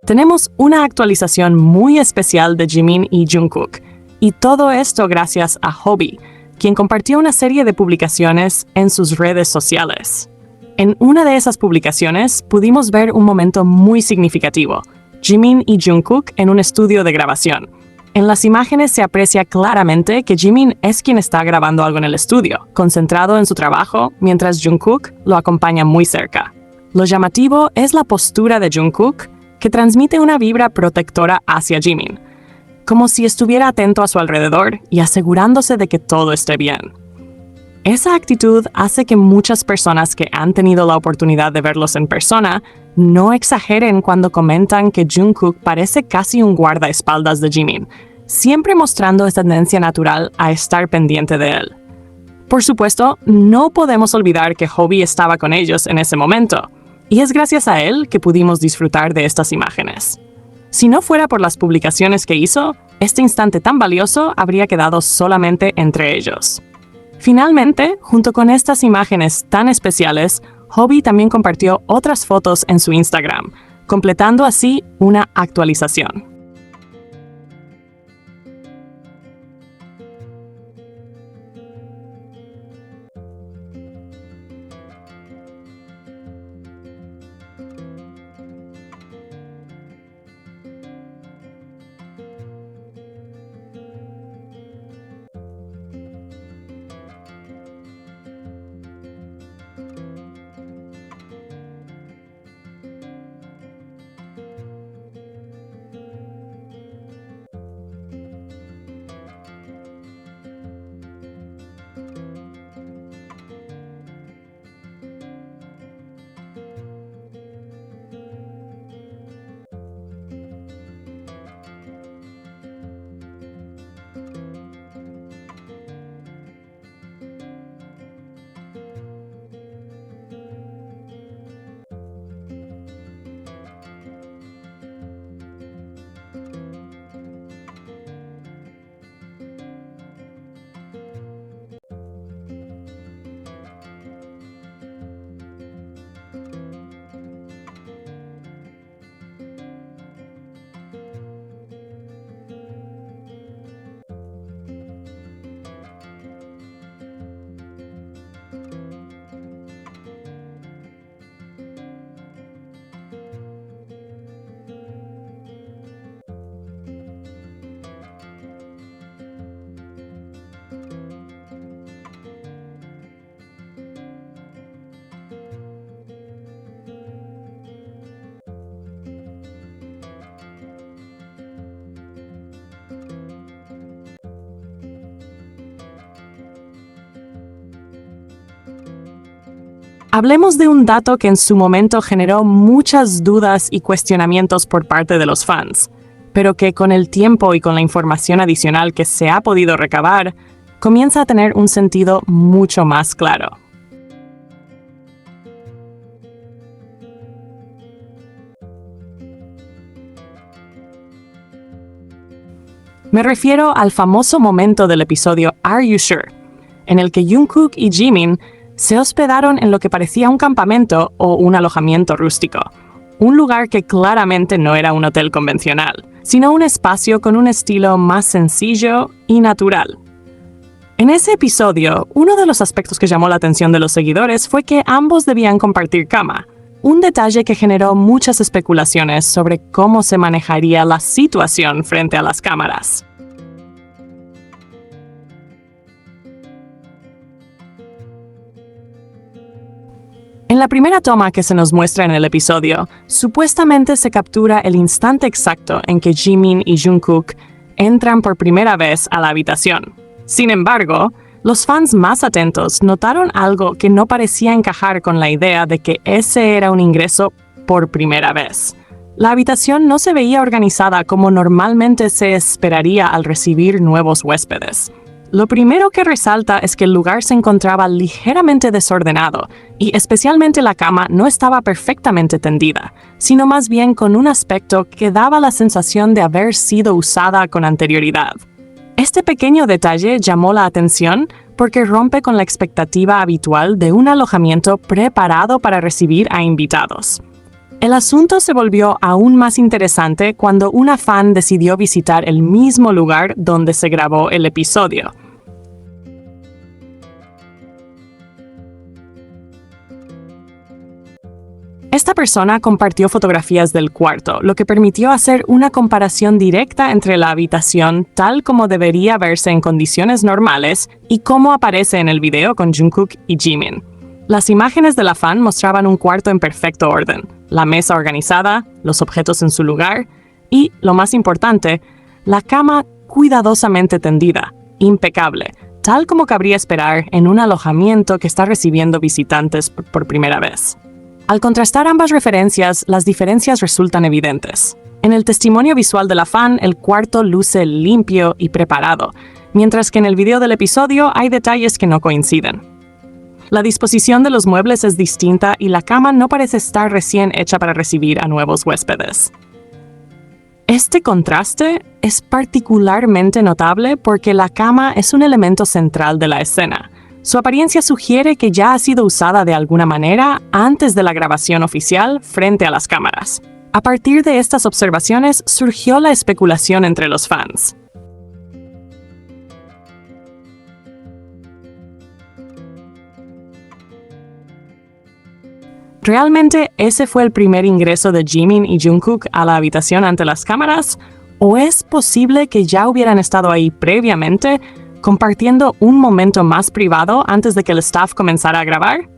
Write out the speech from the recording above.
Tenemos una actualización muy especial de Jimin y Jungkook, y todo esto gracias a Hobi, quien compartió una serie de publicaciones en sus redes sociales. En una de esas publicaciones pudimos ver un momento muy significativo: Jimin y Jungkook en un estudio de grabación. En las imágenes se aprecia claramente que Jimin es quien está grabando algo en el estudio, concentrado en su trabajo, mientras Jungkook lo acompaña muy cerca. Lo llamativo es la postura de Jungkook, que transmite una vibra protectora hacia Jimin, como si estuviera atento a su alrededor y asegurándose de que todo esté bien. Esa actitud hace que muchas personas que han tenido la oportunidad de verlos en persona no exageren cuando comentan que Jungkook parece casi un guardaespaldas de Jimin, siempre mostrando esta tendencia natural a estar pendiente de él. Por supuesto, no podemos olvidar que Hobi estaba con ellos en ese momento, y es gracias a él que pudimos disfrutar de estas imágenes. Si no fuera por las publicaciones que hizo, este instante tan valioso habría quedado solamente entre ellos. Finalmente, junto con estas imágenes tan especiales, Hobi también compartió otras fotos en su Instagram, completando así una actualización. Hablemos de un dato que en su momento generó muchas dudas y cuestionamientos por parte de los fans, pero que con el tiempo y con la información adicional que se ha podido recabar, comienza a tener un sentido mucho más claro. Me refiero al famoso momento del episodio Are You Sure?, en el que Jungkook y Jimin se hospedaron en lo que parecía un campamento o un alojamiento rústico, un lugar que claramente no era un hotel convencional, sino un espacio con un estilo más sencillo y natural. En ese episodio, uno de los aspectos que llamó la atención de los seguidores fue que ambos debían compartir cama, un detalle que generó muchas especulaciones sobre cómo se manejaría la situación frente a las cámaras. En la primera toma que se nos muestra en el episodio, supuestamente se captura el instante exacto en que Jimin y Jungkook entran por primera vez a la habitación. Sin embargo, los fans más atentos notaron algo que no parecía encajar con la idea de que ese era un ingreso por primera vez. La habitación no se veía organizada como normalmente se esperaría al recibir nuevos huéspedes. Lo primero que resalta es que el lugar se encontraba ligeramente desordenado y especialmente la cama no estaba perfectamente tendida, sino más bien con un aspecto que daba la sensación de haber sido usada con anterioridad. Este pequeño detalle llamó la atención porque rompe con la expectativa habitual de un alojamiento preparado para recibir a invitados. El asunto se volvió aún más interesante cuando una fan decidió visitar el mismo lugar donde se grabó el episodio. Esta persona compartió fotografías del cuarto, lo que permitió hacer una comparación directa entre la habitación tal como debería verse en condiciones normales y cómo aparece en el video con Jungkook y Jimin. Las imágenes de la fan mostraban un cuarto en perfecto orden, la mesa organizada, los objetos en su lugar y, lo más importante, la cama cuidadosamente tendida, impecable, tal como cabría esperar en un alojamiento que está recibiendo visitantes por primera vez. Al contrastar ambas referencias, las diferencias resultan evidentes. En el testimonio visual de la fan, el cuarto luce limpio y preparado, mientras que en el video del episodio hay detalles que no coinciden. La disposición de los muebles es distinta y la cama no parece estar recién hecha para recibir a nuevos huéspedes. Este contraste es particularmente notable porque la cama es un elemento central de la escena. Su apariencia sugiere que ya ha sido usada de alguna manera antes de la grabación oficial frente a las cámaras. A partir de estas observaciones surgió la especulación entre los fans. ¿Realmente ese fue el primer ingreso de Jimin y Jungkook a la habitación ante las cámaras? ¿O es posible que ya hubieran estado ahí previamente, compartiendo un momento más privado antes de que el staff comenzara a grabar?